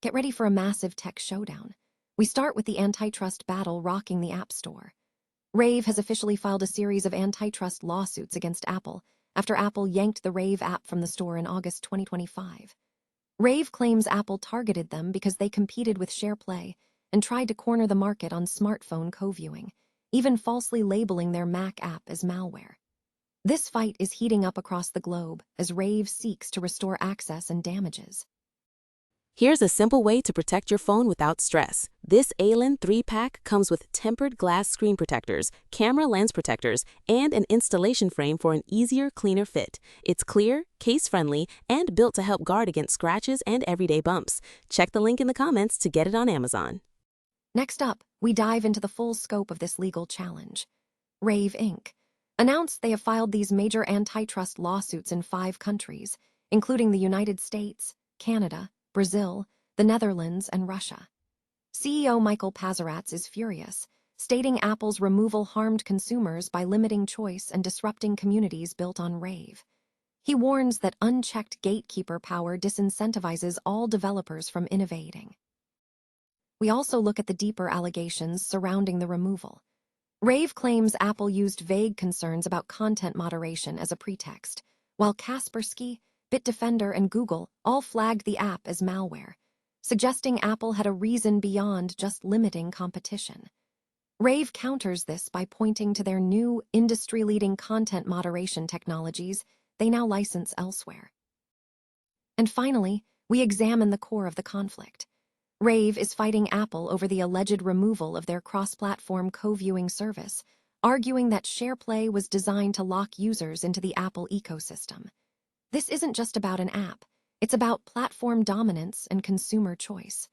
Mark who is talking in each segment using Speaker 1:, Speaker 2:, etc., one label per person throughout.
Speaker 1: Get ready for a massive tech showdown. We start with the antitrust battle rocking the App Store. Rave has officially filed a series of antitrust lawsuits against Apple after Apple yanked the Rave app from the store in August 2025. Rave claims Apple targeted them because they competed with SharePlay and tried to corner the market on smartphone co-viewing, even falsely labeling their Mac app as malware. This fight is heating up across the globe as Rave seeks to restore access and damages.
Speaker 2: Here's a simple way to protect your phone without stress. This ALEN 3-pack comes with tempered glass screen protectors, camera lens protectors, and an installation frame for an easier, cleaner fit. It's clear, case-friendly, and built to help guard against scratches and everyday bumps. Check the link in the comments to get it on Amazon.
Speaker 1: Next up, we dive into the full scope of this legal challenge. Rave Inc. announced they have filed these major antitrust lawsuits in 5 countries, including the United States, Canada, Brazil, the Netherlands, and Russia. CEO Michael Pazaratz is furious, stating Apple's removal harmed consumers by limiting choice and disrupting communities built on Rave. He warns that unchecked gatekeeper power disincentivizes all developers from innovating. We also look at the deeper allegations surrounding the removal. Rave claims Apple used vague concerns about content moderation as a pretext, while Kaspersky, Bitdefender, and Google all flagged the app as malware, suggesting Apple had a reason beyond just limiting competition. Rave counters this by pointing to their new, industry-leading content moderation technologies they now license elsewhere. And finally, we examine the core of the conflict. Rave is fighting Apple over the alleged removal of their cross-platform co-viewing service, arguing that SharePlay was designed to lock users into the Apple ecosystem. This isn't just about an app, it's about platform dominance and consumer choice.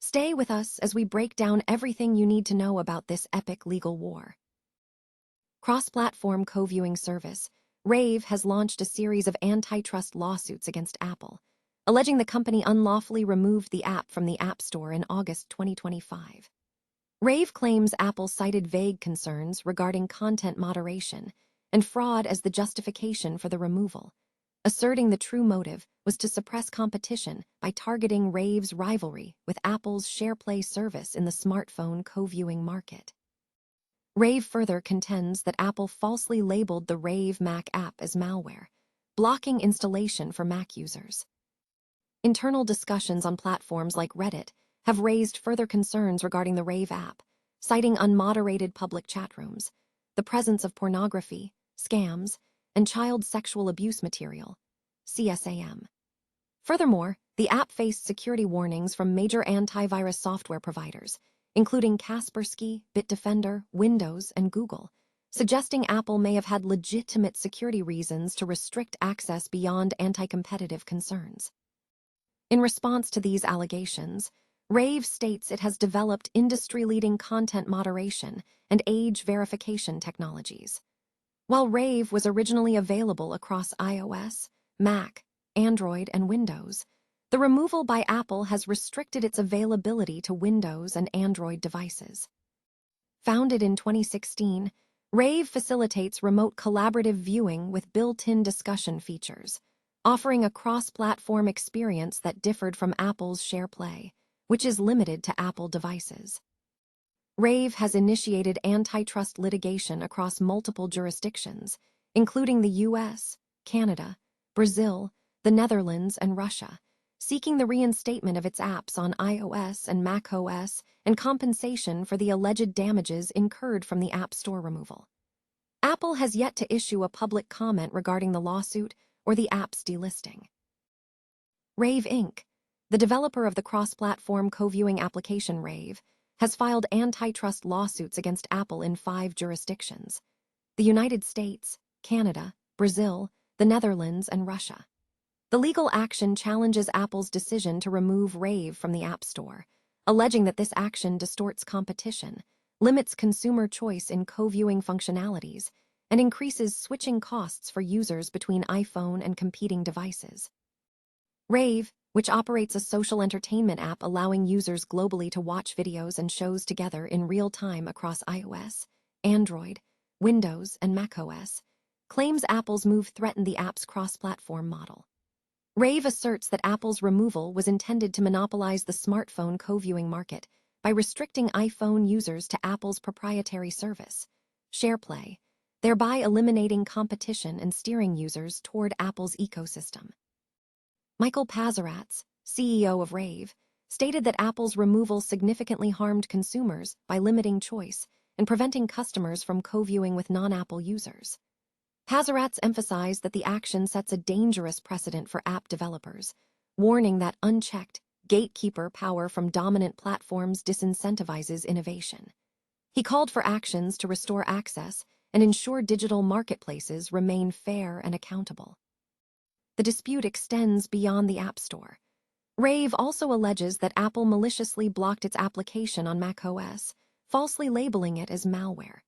Speaker 1: Stay with us as we break down everything you need to know about this epic legal war. Cross-platform co-viewing service, Rave has launched a series of antitrust lawsuits against Apple, alleging the company unlawfully removed the app from the App Store in August 2025. Rave claims Apple cited vague concerns regarding content moderation and fraud as the justification for the removal, asserting the true motive was to suppress competition by targeting Rave's rivalry with Apple's SharePlay service in the smartphone co-viewing market. Rave further contends that Apple falsely labeled the Rave Mac app as malware, blocking installation for Mac users. Internal discussions on platforms like Reddit have raised further concerns regarding the Rave app, citing unmoderated public chat rooms, the presence of pornography, scams, and child sexual abuse material, CSAM. Furthermore, the app faced security warnings from major antivirus software providers, including Kaspersky, Bitdefender, Windows, and Google, suggesting Apple may have had legitimate security reasons to restrict access beyond anti-competitive concerns. In response to these allegations, Rave states it has developed industry-leading content moderation and age verification technologies. While Rave was originally available across iOS, Mac, Android, and Windows, the removal by Apple has restricted its availability to Windows and Android devices. Founded in 2016, Rave facilitates remote collaborative viewing with built-in discussion features, offering a cross-platform experience that differed from Apple's SharePlay, which is limited to Apple devices. Rave has initiated antitrust litigation across multiple jurisdictions, including the US, Canada, Brazil, the Netherlands, and Russia, seeking the reinstatement of its apps on iOS and macOS and compensation for the alleged damages incurred from the App Store removal. Apple has yet to issue a public comment regarding the lawsuit or the app's delisting. Rave Inc., the developer of the cross-platform co-viewing application Rave, has filed antitrust lawsuits against Apple in 5 jurisdictions: the United States, Canada, Brazil, the Netherlands, and Russia. The legal action challenges Apple's decision to remove Rave from the App Store, alleging that this action distorts competition, limits consumer choice in co-viewing functionalities, and increases switching costs for users between iPhone and competing devices. Rave, which operates a social entertainment app allowing users globally to watch videos and shows together in real time across iOS, Android, Windows, and macOS, claims Apple's move threatened the app's cross-platform model. Rave asserts that Apple's removal was intended to monopolize the smartphone co-viewing market by restricting iPhone users to Apple's proprietary service, SharePlay, thereby eliminating competition and steering users toward Apple's ecosystem. Michael Pazaratz, CEO of Rave, stated that Apple's removal significantly harmed consumers by limiting choice and preventing customers from co-viewing with non-Apple users. Pazaratz emphasized that the action sets a dangerous precedent for app developers, warning that unchecked, gatekeeper power from dominant platforms disincentivizes innovation. He called for actions to restore access and ensure digital marketplaces remain fair and accountable. The dispute extends beyond the App Store. Rave also alleges that Apple maliciously blocked its application on macOS, falsely labeling it as malware.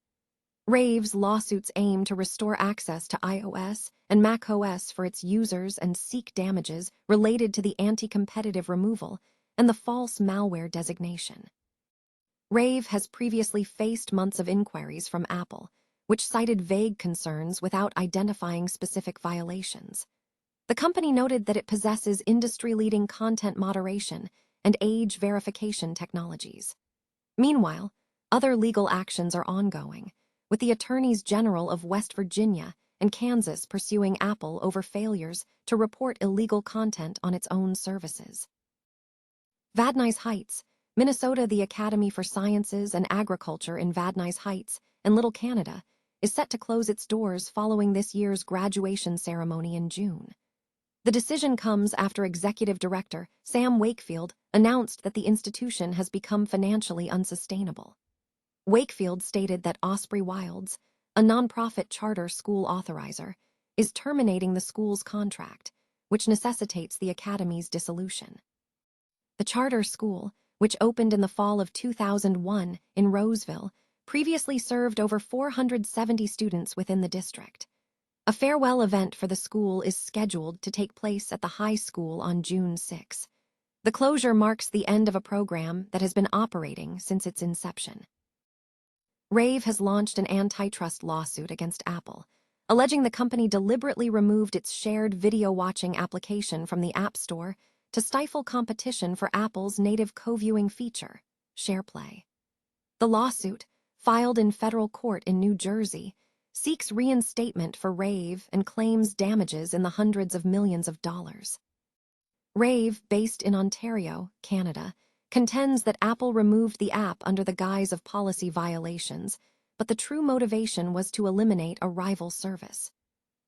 Speaker 1: Rave's lawsuits aim to restore access to iOS and macOS for its users and seek damages related to the anti-competitive removal and the false malware designation. Rave has previously faced months of inquiries from Apple, which cited vague concerns without identifying specific violations. The company noted that it possesses industry-leading content moderation and age verification technologies. Meanwhile, other legal actions are ongoing, with the Attorneys General of West Virginia and Kansas pursuing Apple over failures to report illegal content on its own services. Van Nuys Heights, Minnesota. The Academy for Sciences and Agriculture in Van Nuys Heights and Little Canada is set to close its doors following this year's graduation ceremony in June. The decision comes after Executive Director Sam Wakefield announced that the institution has become financially unsustainable. Wakefield stated that Osprey Wilds, a nonprofit charter school authorizer, is terminating the school's contract, which necessitates the academy's dissolution. The charter school, which opened in the fall of 2001 in Roseville, previously served over 470 students within the district. A farewell event for the school is scheduled to take place at the high school on June 6. The closure marks the end of a program that has been operating since its inception. Rave has launched an antitrust lawsuit against Apple, alleging the company deliberately removed its shared video watching application from the App Store to stifle competition for Apple's native co-viewing feature, SharePlay. The lawsuit, filed in federal court in New Jersey, seeks reinstatement for Rave and claims damages in the hundreds of millions of dollars. Rave, based in Ontario, Canada, contends that Apple removed the app under the guise of policy violations, but the true motivation was to eliminate a rival service.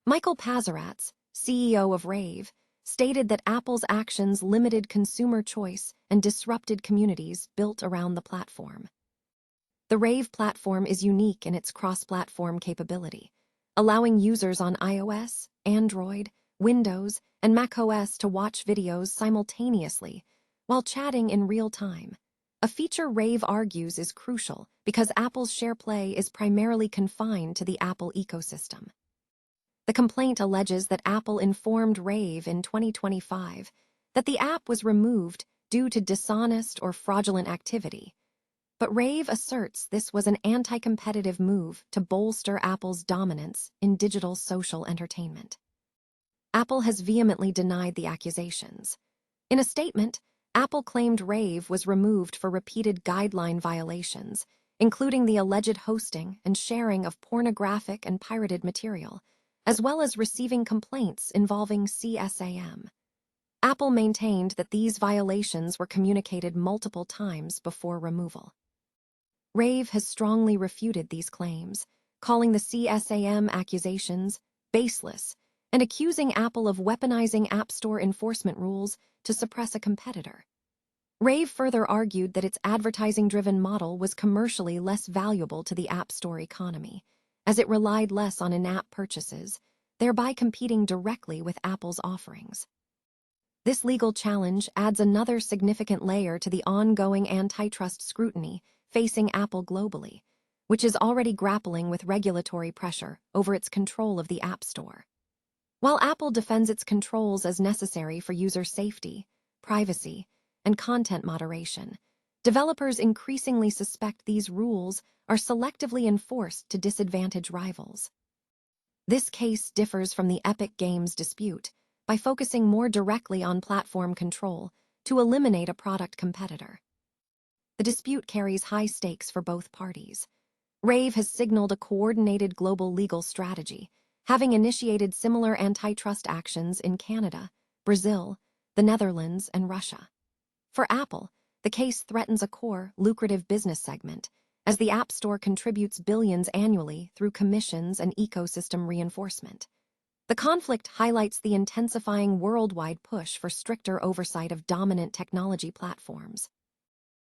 Speaker 1: Michael Pazaratz, CEO of Rave, stated that Apple's actions limited consumer choice and disrupted communities built around the platform. The Rave platform is unique in its cross-platform capability, allowing users on iOS, Android, Windows, and macOS to watch videos simultaneously while chatting in real time, a feature Rave argues is crucial because Apple's SharePlay is primarily confined to the Apple ecosystem. The complaint alleges that Apple informed Rave in 2025 that the app was removed due to dishonest or fraudulent activity, but Rave asserts this was an anti-competitive move to bolster Apple's dominance in digital social entertainment. Apple has vehemently denied the accusations. In a statement, Apple claimed Rave was removed for repeated guideline violations, including the alleged hosting and sharing of pornographic and pirated material, as well as receiving complaints involving CSAM. Apple maintained that these violations were communicated multiple times before removal. Rave has strongly refuted these claims, calling the CSAM accusations baseless and accusing Apple of weaponizing App Store enforcement rules to suppress a competitor. Rave further argued that its advertising-driven model was commercially less valuable to the App Store economy, as it relied less on in-app purchases, thereby competing directly with Apple's offerings. This legal challenge adds another significant layer to the ongoing antitrust scrutiny facing Apple globally, which is already grappling with regulatory pressure over its control of the App Store. While Apple defends its controls as necessary for user safety, privacy, and content moderation, developers increasingly suspect these rules are selectively enforced to disadvantage rivals. This case differs from the Epic Games dispute by focusing more directly on platform control to eliminate a product competitor. The dispute carries high stakes for both parties. Rave has signaled a coordinated global legal strategy, having initiated similar antitrust actions in Canada, Brazil, the Netherlands, and Russia. For Apple, the case threatens a core, lucrative business segment, as the App Store contributes billions annually through commissions and ecosystem reinforcement. The conflict highlights the intensifying worldwide push for stricter oversight of dominant technology platforms.